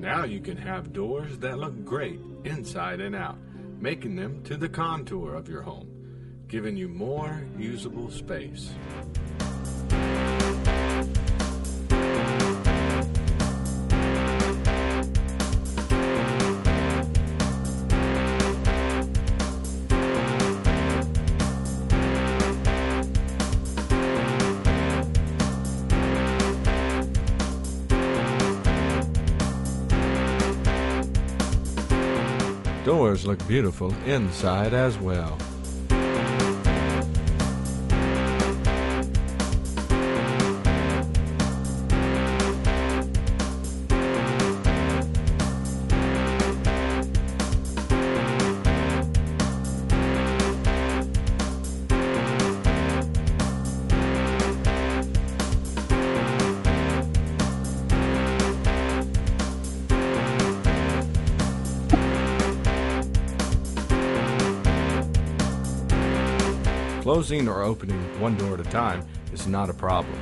Now you can have doors that look great inside and out, making them to the contour of your home, giving you more usable space. Doors look beautiful inside as well. Closing or opening one door at a time is not a problem.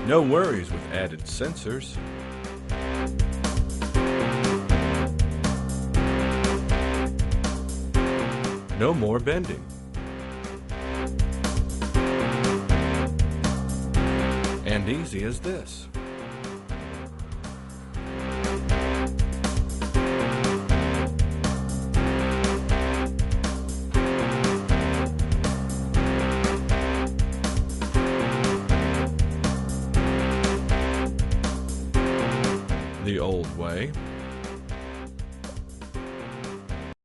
No worries with added sensors. No more bending. And easy as this. The old way.